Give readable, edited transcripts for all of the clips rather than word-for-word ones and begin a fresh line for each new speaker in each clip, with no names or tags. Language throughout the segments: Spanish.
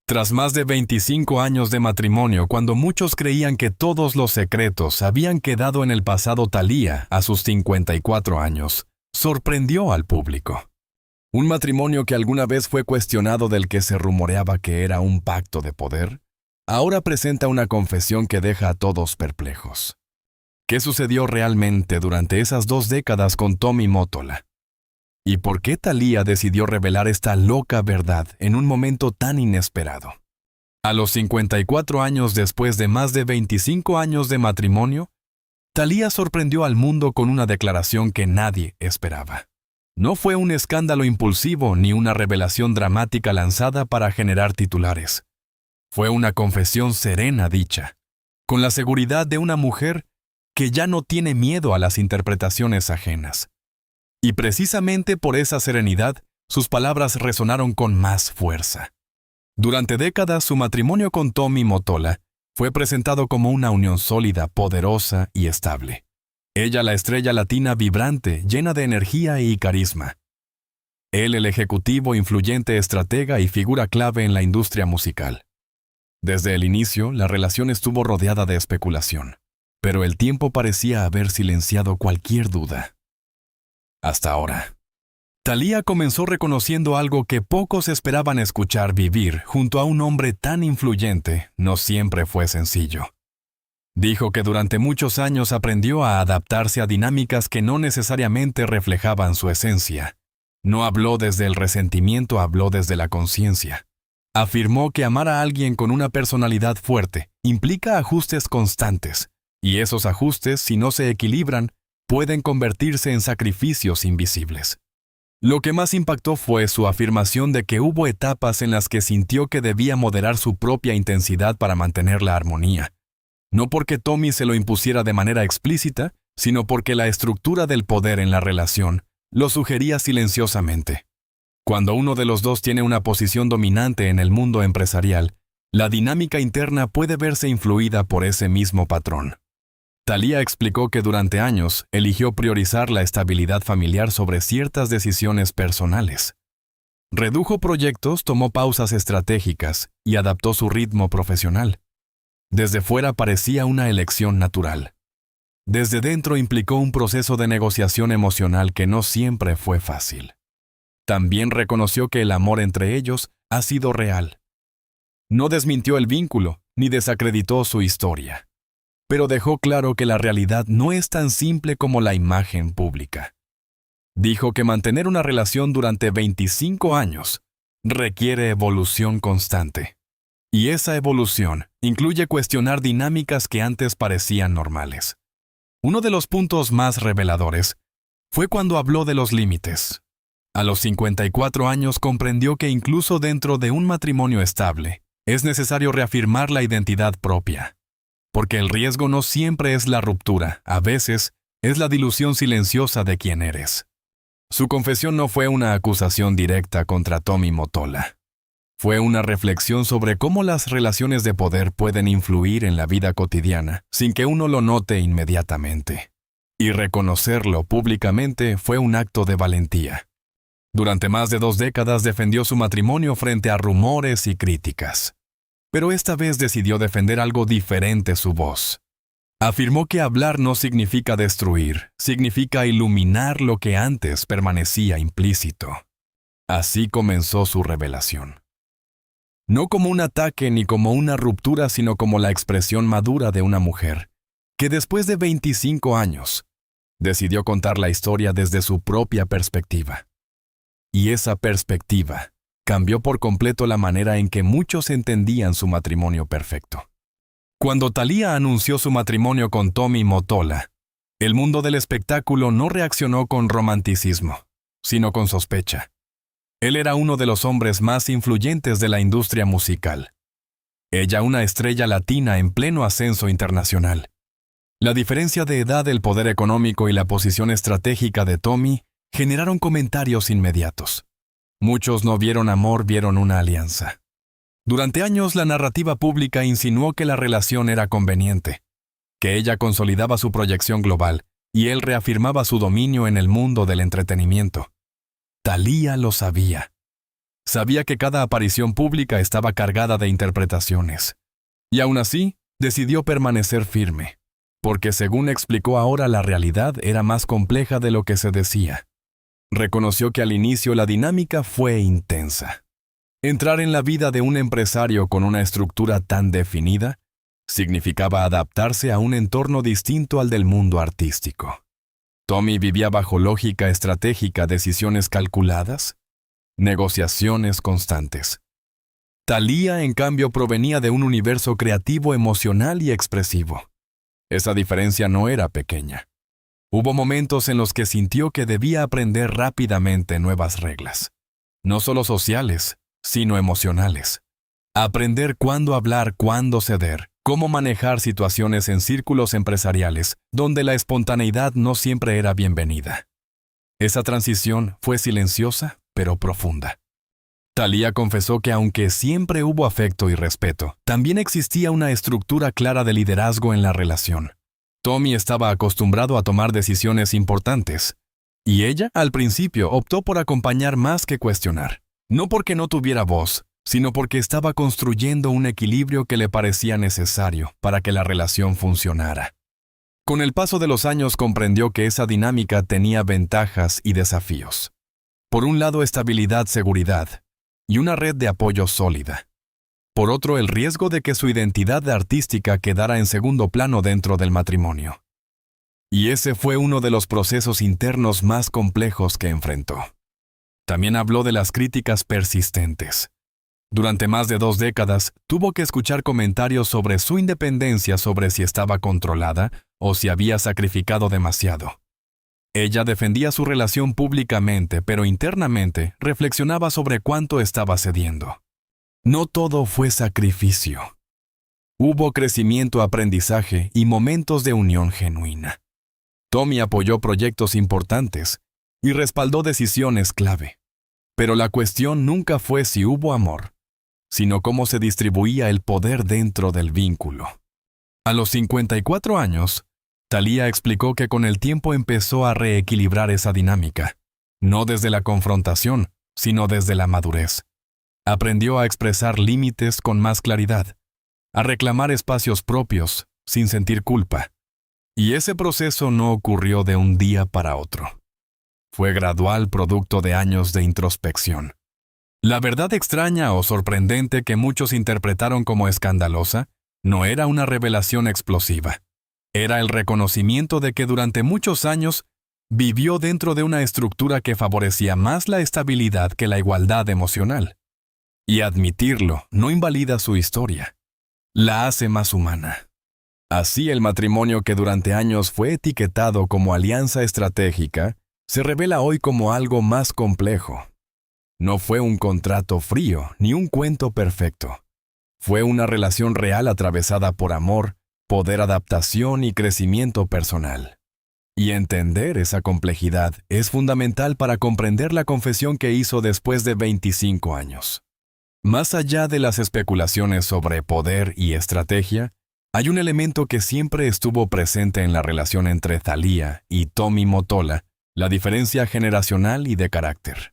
Tras más de 25 años de matrimonio, cuando muchos creían que todos los secretos habían quedado en el pasado, Thalía, a sus 54 años, sorprendió al público. Un matrimonio que alguna vez fue cuestionado, del que se rumoreaba que era un pacto de poder, ahora presenta una confesión que deja a todos perplejos. ¿Qué sucedió realmente durante esas 2 décadas con Tommy Mottola? ¿Y por qué Thalía decidió revelar esta loca verdad en un momento tan inesperado? A los 54 años, después de más de 25 años de matrimonio, Thalía sorprendió al mundo con una declaración que nadie esperaba. No fue un escándalo impulsivo ni una revelación dramática lanzada para generar titulares. Fue una confesión serena dicha, con la seguridad de una mujer que ya no tiene miedo a las interpretaciones ajenas. Y precisamente por esa serenidad, sus palabras resonaron con más fuerza. Durante décadas, su matrimonio con Tommy Mottola fue presentado como una unión sólida, poderosa y estable. Ella, la estrella latina vibrante, llena de energía y carisma. Él, el ejecutivo, influyente, estratega y figura clave en la industria musical. Desde el inicio, la relación estuvo rodeada de especulación, pero el tiempo parecía haber silenciado cualquier duda. Hasta ahora. Thalía comenzó reconociendo algo que pocos esperaban escuchar: vivir junto a un hombre tan influyente no siempre fue sencillo. Dijo que durante muchos años aprendió a adaptarse a dinámicas que no necesariamente reflejaban su esencia. No habló desde el resentimiento, habló desde la conciencia. Afirmó que amar a alguien con una personalidad fuerte implica ajustes constantes, y esos ajustes, si no se equilibran, pueden convertirse en sacrificios invisibles. Lo que más impactó fue su afirmación de que hubo etapas en las que sintió que debía moderar su propia intensidad para mantener la armonía. No porque Tommy se lo impusiera de manera explícita, sino porque la estructura del poder en la relación lo sugería silenciosamente. Cuando uno de los dos tiene una posición dominante en el mundo empresarial, la dinámica interna puede verse influida por ese mismo patrón. Thalía explicó que durante años eligió priorizar la estabilidad familiar sobre ciertas decisiones personales. Redujo proyectos, tomó pausas estratégicas y adaptó su ritmo profesional. Desde fuera parecía una elección natural. Desde dentro implicó un proceso de negociación emocional que no siempre fue fácil. También reconoció que el amor entre ellos ha sido real. No desmintió el vínculo ni desacreditó su historia, pero dejó claro que la realidad no es tan simple como la imagen pública. Dijo que mantener una relación durante 25 años requiere evolución constante. Y esa evolución incluye cuestionar dinámicas que antes parecían normales. Uno de los puntos más reveladores fue cuando habló de los límites. A los 54 años comprendió que incluso dentro de un matrimonio estable, es necesario reafirmar la identidad propia. Porque el riesgo no siempre es la ruptura, a veces es la dilución silenciosa de quién eres. Su confesión no fue una acusación directa contra Tommy Mottola. Fue una reflexión sobre cómo las relaciones de poder pueden influir en la vida cotidiana sin que uno lo note inmediatamente. Y reconocerlo públicamente fue un acto de valentía. Durante más de 2 décadas defendió su matrimonio frente a rumores y críticas. Pero esta vez decidió defender algo diferente: su voz. Afirmó que hablar no significa destruir, significa iluminar lo que antes permanecía implícito. Así comenzó su revelación. No como un ataque ni como una ruptura, sino como la expresión madura de una mujer, que después de 25 años, decidió contar la historia desde su propia perspectiva. Y esa perspectiva cambió por completo la manera en que muchos entendían su matrimonio perfecto. Cuando Thalía anunció su matrimonio con Tommy Mottola, el mundo del espectáculo no reaccionó con romanticismo, sino con sospecha. Él era uno de los hombres más influyentes de la industria musical. Ella, una estrella latina en pleno ascenso internacional. La diferencia de edad, el poder económico y la posición estratégica de Tommy generaron comentarios inmediatos. Muchos no vieron amor, vieron una alianza. Durante años, la narrativa pública insinuó que la relación era conveniente, que ella consolidaba su proyección global y él reafirmaba su dominio en el mundo del entretenimiento. Thalía lo sabía. Sabía que cada aparición pública estaba cargada de interpretaciones. Y aún así, decidió permanecer firme, porque según explicó ahora la realidad era más compleja de lo que se decía. Reconoció que al inicio la dinámica fue intensa. Entrar en la vida de un empresario con una estructura tan definida significaba adaptarse a un entorno distinto al del mundo artístico. Tommy vivía bajo lógica estratégica, decisiones calculadas, negociaciones constantes. Thalía, en cambio, provenía de un universo creativo, emocional y expresivo. Esa diferencia no era pequeña. Hubo momentos en los que sintió que debía aprender rápidamente nuevas reglas, no solo sociales, sino emocionales. Aprender cuándo hablar, cuándo ceder, cómo manejar situaciones en círculos empresariales, donde la espontaneidad no siempre era bienvenida. Esa transición fue silenciosa, pero profunda. Thalía confesó que aunque siempre hubo afecto y respeto, también existía una estructura clara de liderazgo en la relación. Tommy estaba acostumbrado a tomar decisiones importantes, y ella, al principio, optó por acompañar más que cuestionar. No porque no tuviera voz, sino porque estaba construyendo un equilibrio que le parecía necesario para que la relación funcionara. Con el paso de los años comprendió que esa dinámica tenía ventajas y desafíos. Por un lado, estabilidad, seguridad, y una red de apoyo sólida. Por otro, el riesgo de que su identidad artística quedara en segundo plano dentro del matrimonio. Y ese fue uno de los procesos internos más complejos que enfrentó. También habló de las críticas persistentes. Durante más de 2 décadas, tuvo que escuchar comentarios sobre su independencia, sobre si estaba controlada o si había sacrificado demasiado. Ella defendía su relación públicamente, pero internamente reflexionaba sobre cuánto estaba cediendo. No todo fue sacrificio. Hubo crecimiento, aprendizaje y momentos de unión genuina. Tommy apoyó proyectos importantes y respaldó decisiones clave. Pero la cuestión nunca fue si hubo amor, sino cómo se distribuía el poder dentro del vínculo. A los 54 años, Thalía explicó que con el tiempo empezó a reequilibrar esa dinámica, no desde la confrontación, sino desde la madurez. Aprendió a expresar límites con más claridad, a reclamar espacios propios sin sentir culpa. Y ese proceso no ocurrió de un día para otro. Fue gradual, producto de años de introspección. La verdad extraña o sorprendente que muchos interpretaron como escandalosa no era una revelación explosiva. Era el reconocimiento de que durante muchos años vivió dentro de una estructura que favorecía más la estabilidad que la igualdad emocional. Y admitirlo no invalida su historia. La hace más humana. Así, el matrimonio que durante años fue etiquetado como alianza estratégica, se revela hoy como algo más complejo. No fue un contrato frío ni un cuento perfecto. Fue una relación real atravesada por amor, poder, adaptación y crecimiento personal. Y entender esa complejidad es fundamental para comprender la confesión que hizo después de 25 años. Más allá de las especulaciones sobre poder y estrategia, hay un elemento que siempre estuvo presente en la relación entre Thalía y Tommy Mottola, la diferencia generacional y de carácter.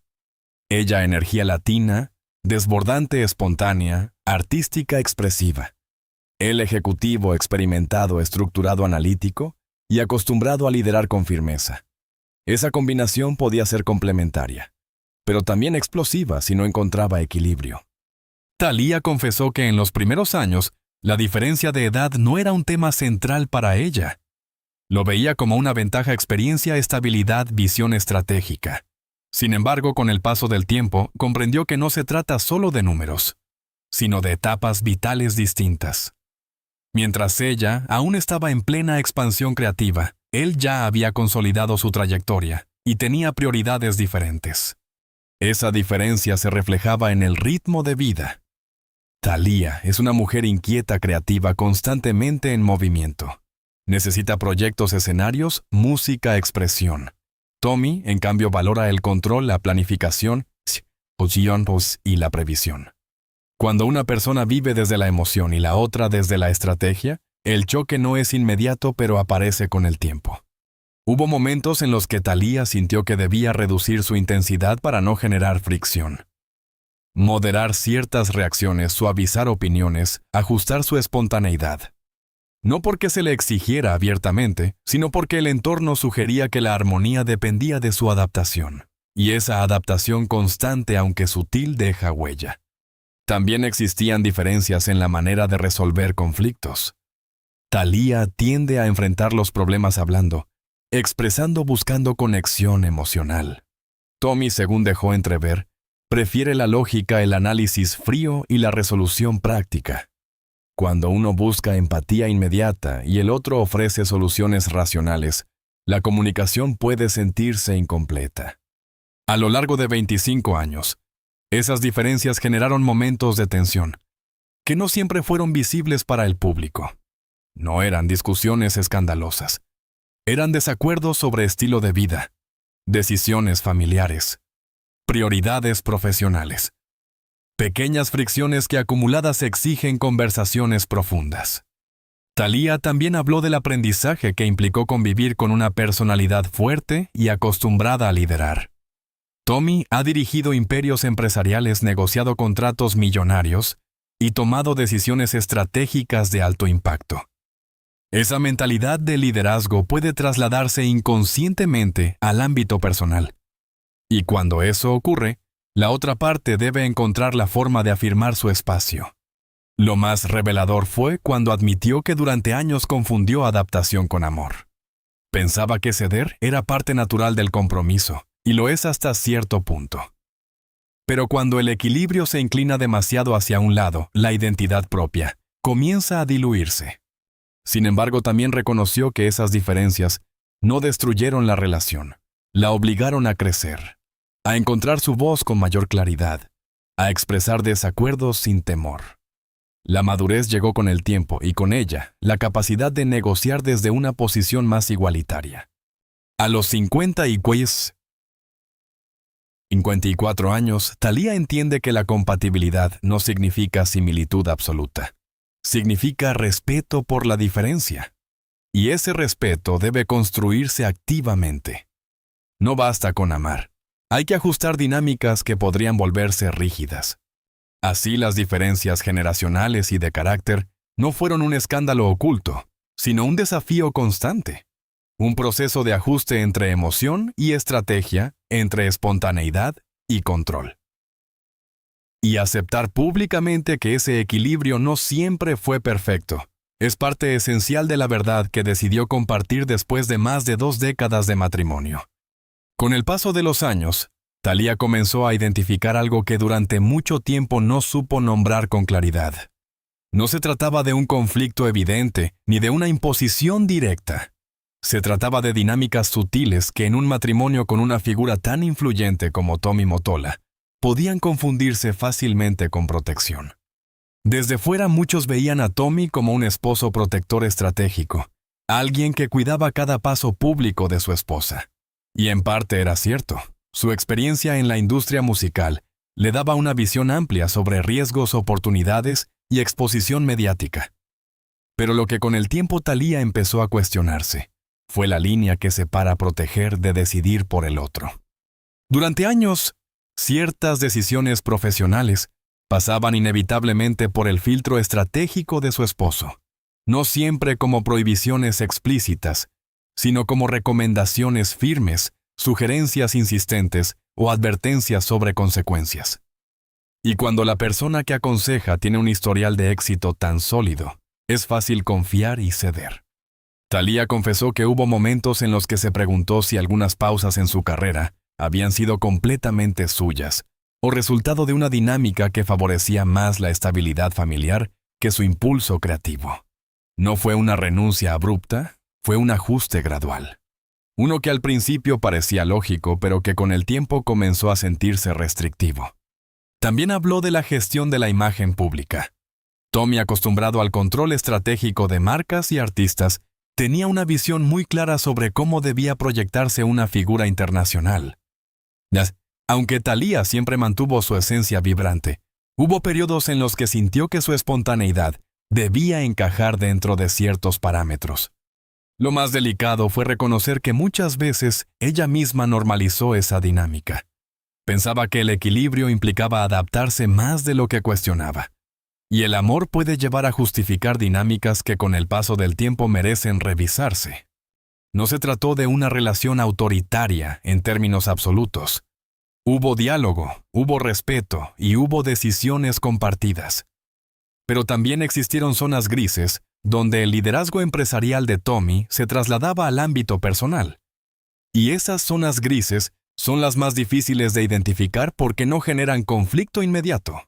Ella, energía latina, desbordante, espontánea, artística, expresiva. Él, ejecutivo, experimentado, estructurado, analítico y acostumbrado a liderar con firmeza. Esa combinación podía ser complementaria, pero también explosiva si no encontraba equilibrio. Thalía confesó que en los primeros años, la diferencia de edad no era un tema central para ella. Lo veía como una ventaja: experiencia, estabilidad, visión estratégica. Sin embargo, con el paso del tiempo, comprendió que no se trata solo de números, sino de etapas vitales distintas. Mientras ella aún estaba en plena expansión creativa, él ya había consolidado su trayectoria y tenía prioridades diferentes. Esa diferencia se reflejaba en el ritmo de vida. Thalía es una mujer inquieta, creativa, constantemente en movimiento. Necesita proyectos, escenarios, música, expresión. Tommy, en cambio, valora el control, la planificación y la previsión. Cuando una persona vive desde la emoción y la otra desde la estrategia, el choque no es inmediato, pero aparece con el tiempo. Hubo momentos en los que Thalía sintió que debía reducir su intensidad para no generar fricción. Moderar ciertas reacciones, suavizar opiniones, ajustar su espontaneidad. No porque se le exigiera abiertamente, sino porque el entorno sugería que la armonía dependía de su adaptación. Y esa adaptación constante, aunque sutil, deja huella. También existían diferencias en la manera de resolver conflictos. Thalía tiende a enfrentar los problemas hablando, expresando, buscando conexión emocional. Tommy, según dejó entrever, prefiere la lógica, el análisis frío y la resolución práctica. Cuando uno busca empatía inmediata y el otro ofrece soluciones racionales, la comunicación puede sentirse incompleta. A lo largo de 25 años, esas diferencias generaron momentos de tensión, que no siempre fueron visibles para el público. No eran discusiones escandalosas. Eran desacuerdos sobre estilo de vida, decisiones familiares, prioridades profesionales. Pequeñas fricciones que acumuladas exigen conversaciones profundas. Thalía también habló del aprendizaje que implicó convivir con una personalidad fuerte y acostumbrada a liderar. Tommy ha dirigido imperios empresariales, negociado contratos millonarios y tomado decisiones estratégicas de alto impacto. Esa mentalidad de liderazgo puede trasladarse inconscientemente al ámbito personal. Y cuando eso ocurre, la otra parte debe encontrar la forma de afirmar su espacio. Lo más revelador fue cuando admitió que durante años confundió adaptación con amor. Pensaba que ceder era parte natural del compromiso, y lo es hasta cierto punto. Pero cuando el equilibrio se inclina demasiado hacia un lado, la identidad propia comienza a diluirse. Sin embargo, también reconoció que esas diferencias no destruyeron la relación, la obligaron a crecer, a encontrar su voz con mayor claridad, a expresar desacuerdos sin temor. La madurez llegó con el tiempo y con ella la capacidad de negociar desde una posición más igualitaria. A los 54 años, Thalía entiende que la compatibilidad no significa similitud absoluta. Significa respeto por la diferencia. Y ese respeto debe construirse activamente. No basta con amar. Hay que ajustar dinámicas que podrían volverse rígidas. Así, las diferencias generacionales y de carácter no fueron un escándalo oculto, sino un desafío constante. Un proceso de ajuste entre emoción y estrategia, entre espontaneidad y control. Y aceptar públicamente que ese equilibrio no siempre fue perfecto es parte esencial de la verdad que decidió compartir después de más de 2 décadas de matrimonio. Con el paso de los años, Thalía comenzó a identificar algo que durante mucho tiempo no supo nombrar con claridad. No se trataba de un conflicto evidente ni de una imposición directa. Se trataba de dinámicas sutiles que en un matrimonio con una figura tan influyente como Tommy Mottola podían confundirse fácilmente con protección. Desde fuera muchos veían a Tommy como un esposo protector estratégico, alguien que cuidaba cada paso público de su esposa. Y en parte era cierto. Su experiencia en la industria musical le daba una visión amplia sobre riesgos, oportunidades y exposición mediática. Pero lo que con el tiempo Thalía empezó a cuestionarse fue la línea que separa proteger de decidir por el otro. Durante años, ciertas decisiones profesionales pasaban inevitablemente por el filtro estratégico de su esposo, no siempre como prohibiciones explícitas, sino como recomendaciones firmes, sugerencias insistentes o advertencias sobre consecuencias. Y cuando la persona que aconseja tiene un historial de éxito tan sólido, es fácil confiar y ceder. Thalía confesó que hubo momentos en los que se preguntó si algunas pausas en su carrera habían sido completamente suyas, o resultado de una dinámica que favorecía más la estabilidad familiar que su impulso creativo. No fue una renuncia abrupta, fue un ajuste gradual. Uno que al principio parecía lógico, pero que con el tiempo comenzó a sentirse restrictivo. También habló de la gestión de la imagen pública. Tommy, acostumbrado al control estratégico de marcas y artistas, tenía una visión muy clara sobre cómo debía proyectarse una figura internacional. Aunque Thalía siempre mantuvo su esencia vibrante, hubo periodos en los que sintió que su espontaneidad debía encajar dentro de ciertos parámetros. Lo más delicado fue reconocer que muchas veces ella misma normalizó esa dinámica. Pensaba que el equilibrio implicaba adaptarse más de lo que cuestionaba. Y el amor puede llevar a justificar dinámicas que con el paso del tiempo merecen revisarse. No se trató de una relación autoritaria en términos absolutos. Hubo diálogo, hubo respeto y hubo decisiones compartidas. Pero también existieron zonas grises donde el liderazgo empresarial de Tommy se trasladaba al ámbito personal. Y esas zonas grises son las más difíciles de identificar porque no generan conflicto inmediato.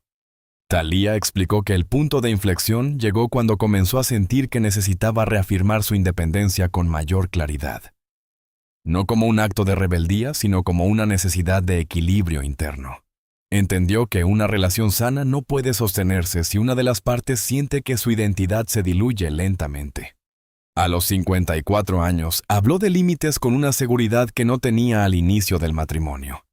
Thalía explicó que el punto de inflexión llegó cuando comenzó a sentir que necesitaba reafirmar su independencia con mayor claridad. No como un acto de rebeldía, sino como una necesidad de equilibrio interno. Entendió que una relación sana no puede sostenerse si una de las partes siente que su identidad se diluye lentamente. A los 54 años, habló de límites con una seguridad que no tenía al inicio del matrimonio.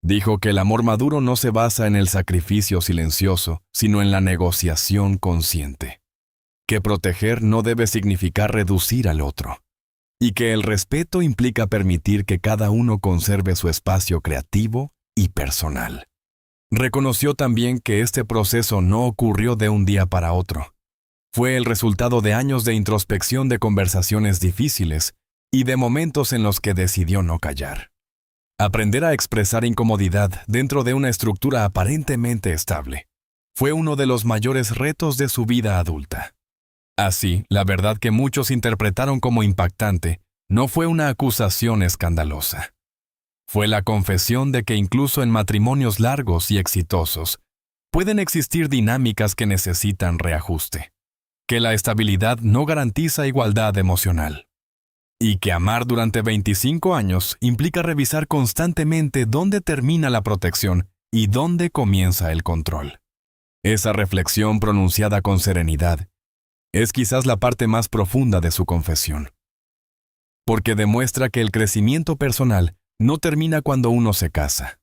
Dijo que el amor maduro no se basa en el sacrificio silencioso, sino en la negociación consciente. Que proteger no debe significar reducir al otro. Y que el respeto implica permitir que cada uno conserve su espacio creativo y personal. Reconoció también que este proceso no ocurrió de un día para otro. Fue el resultado de años de introspección, de conversaciones difíciles y de momentos en los que decidió no callar. Aprender a expresar incomodidad dentro de una estructura aparentemente estable fue uno de los mayores retos de su vida adulta. Así, la verdad que muchos interpretaron como impactante no fue una acusación escandalosa. Fue la confesión de que incluso en matrimonios largos y exitosos pueden existir dinámicas que necesitan reajuste, que la estabilidad no garantiza igualdad emocional. Y que amar durante 25 años implica revisar constantemente dónde termina la protección y dónde comienza el control. Esa reflexión pronunciada con serenidad es quizás la parte más profunda de su confesión. Porque demuestra que el crecimiento personal no termina cuando uno se casa.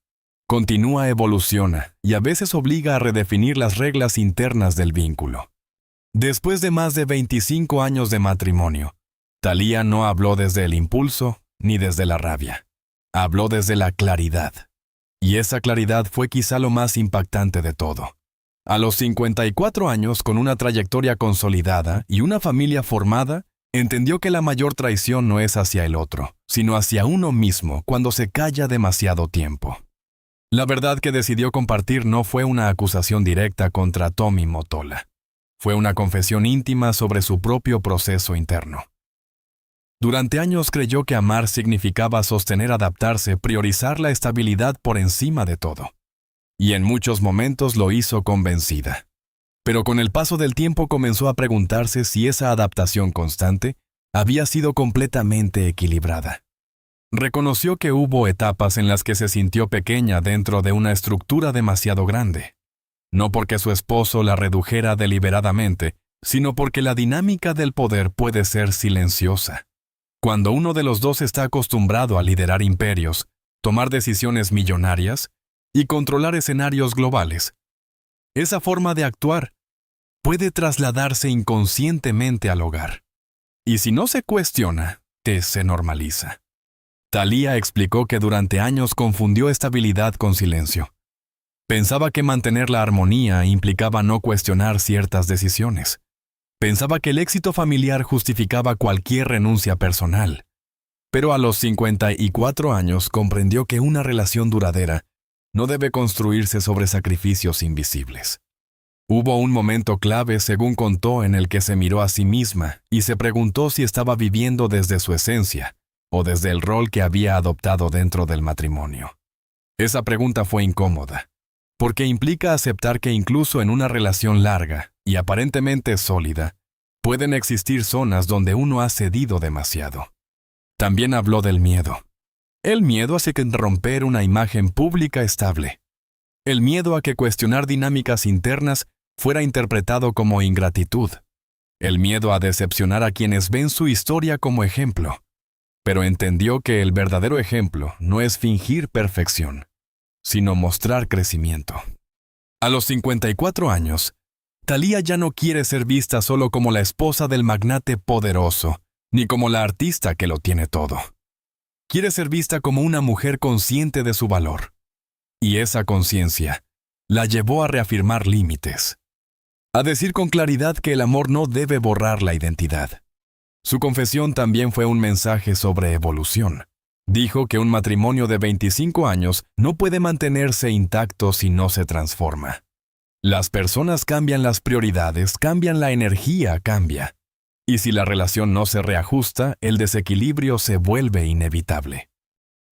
Continúa, evoluciona y a veces obliga a redefinir las reglas internas del vínculo. Después de más de 25 años de matrimonio, Thalía no habló desde el impulso ni desde la rabia. Habló desde la claridad. Y esa claridad fue quizá lo más impactante de todo. A los 54 años, con una trayectoria consolidada y una familia formada, entendió que la mayor traición no es hacia el otro, sino hacia uno mismo cuando se calla demasiado tiempo. La verdad que decidió compartir no fue una acusación directa contra Tommy Motola. Fue una confesión íntima sobre su propio proceso interno. Durante años creyó que amar significaba sostener, adaptarse, priorizar la estabilidad por encima de todo. Y en muchos momentos lo hizo convencida. Pero con el paso del tiempo comenzó a preguntarse si esa adaptación constante había sido completamente equilibrada. Reconoció que hubo etapas en las que se sintió pequeña dentro de una estructura demasiado grande. No porque su esposo la redujera deliberadamente, sino porque la dinámica del poder puede ser silenciosa. Cuando uno de los dos está acostumbrado a liderar imperios, tomar decisiones millonarias y controlar escenarios globales, esa forma de actuar puede trasladarse inconscientemente al hogar. Y si no se cuestiona, se normaliza. Thalía explicó que durante años confundió estabilidad con silencio. Pensaba que mantener la armonía implicaba no cuestionar ciertas decisiones. Pensaba que el éxito familiar justificaba cualquier renuncia personal. Pero a los 54 años comprendió que una relación duradera no debe construirse sobre sacrificios invisibles. Hubo un momento clave, según contó, en el que se miró a sí misma y se preguntó si estaba viviendo desde su esencia o desde el rol que había adoptado dentro del matrimonio. Esa pregunta fue incómoda, porque implica aceptar que incluso en una relación larga y aparentemente sólida, pueden existir zonas donde uno ha cedido demasiado. También habló del miedo. El miedo a romper una imagen pública estable. El miedo a que cuestionar dinámicas internas fuera interpretado como ingratitud. El miedo a decepcionar a quienes ven su historia como ejemplo. Pero entendió que el verdadero ejemplo no es fingir perfección, sino mostrar crecimiento. A los 54 años, Thalía ya no quiere ser vista solo como la esposa del magnate poderoso, ni como la artista que lo tiene todo. Quiere ser vista como una mujer consciente de su valor. Y esa conciencia la llevó a reafirmar límites, a decir con claridad que el amor no debe borrar la identidad. Su confesión también fue un mensaje sobre evolución. Dijo que un matrimonio de 25 años no puede mantenerse intacto si no se transforma. Las personas cambian, las prioridades cambian, la energía cambia. Y si la relación no se reajusta, el desequilibrio se vuelve inevitable.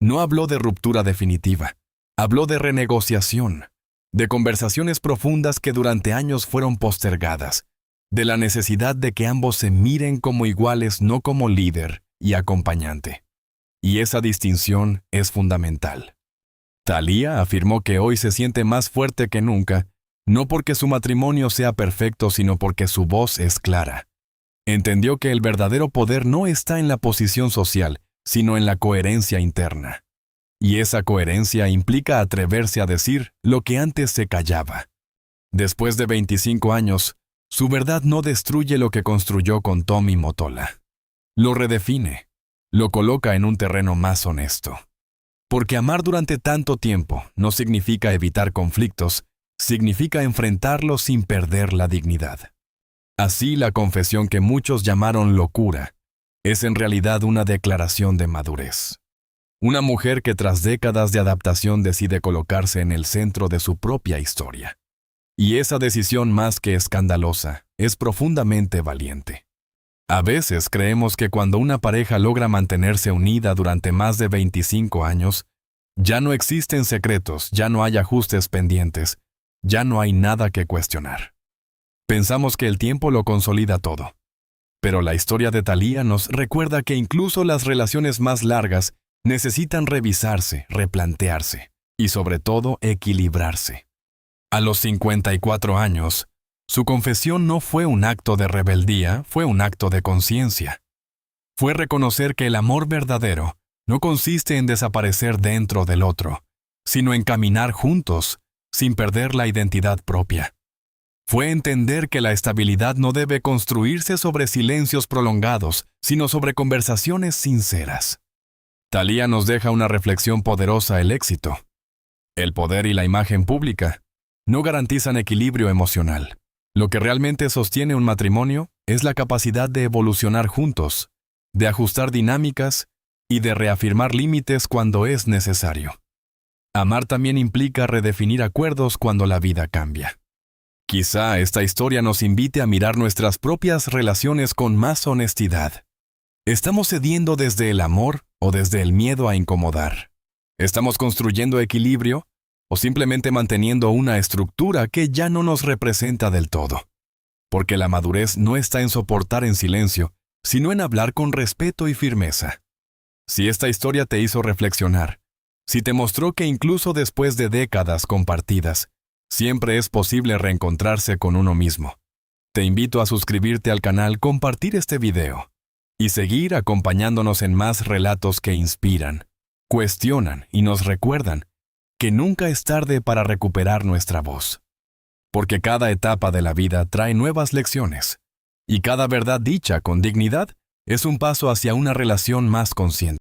No habló de ruptura definitiva, habló de renegociación, de conversaciones profundas que durante años fueron postergadas, de la necesidad de que ambos se miren como iguales, no como líder y acompañante. Y esa distinción es fundamental. Thalía afirmó que hoy se siente más fuerte que nunca, no porque su matrimonio sea perfecto, sino porque su voz es clara. Entendió que el verdadero poder no está en la posición social, sino en la coherencia interna. Y esa coherencia implica atreverse a decir lo que antes se callaba. Después de 25 años, su verdad no destruye lo que construyó con Tommy Motola. Lo redefine, lo coloca en un terreno más honesto. Porque amar durante tanto tiempo no significa evitar conflictos, significa enfrentarlos sin perder la dignidad. Así, la confesión que muchos llamaron locura es en realidad una declaración de madurez. Una mujer que tras décadas de adaptación decide colocarse en el centro de su propia historia. Y esa decisión, más que escandalosa, es profundamente valiente. A veces creemos que cuando una pareja logra mantenerse unida durante más de 25 años, ya no existen secretos, ya no hay ajustes pendientes, ya no hay nada que cuestionar. Pensamos que el tiempo lo consolida todo. Pero la historia de Thalía nos recuerda que incluso las relaciones más largas necesitan revisarse, replantearse y sobre todo equilibrarse. A los 54 años, su confesión no fue un acto de rebeldía, fue un acto de conciencia. Fue reconocer que el amor verdadero no consiste en desaparecer dentro del otro, sino en caminar juntos, sin perder la identidad propia. Fue entender que la estabilidad no debe construirse sobre silencios prolongados, sino sobre conversaciones sinceras. Thalía nos deja una reflexión poderosa: el éxito, el poder y la imagen pública no garantizan equilibrio emocional. Lo que realmente sostiene un matrimonio es la capacidad de evolucionar juntos, de ajustar dinámicas y de reafirmar límites cuando es necesario. Amar también implica redefinir acuerdos cuando la vida cambia. Quizá esta historia nos invite a mirar nuestras propias relaciones con más honestidad. ¿Estamos cediendo desde el amor o desde el miedo a incomodar? ¿Estamos construyendo equilibrio o simplemente manteniendo una estructura que ya no nos representa del todo? Porque la madurez no está en soportar en silencio, sino en hablar con respeto y firmeza. Si esta historia te hizo reflexionar, si te mostró que incluso después de décadas compartidas, siempre es posible reencontrarse con uno mismo, te invito a suscribirte al canal, compartir este video y seguir acompañándonos en más relatos que inspiran, cuestionan y nos recuerdan que nunca es tarde para recuperar nuestra voz. Porque cada etapa de la vida trae nuevas lecciones, y cada verdad dicha con dignidad es un paso hacia una relación más consciente.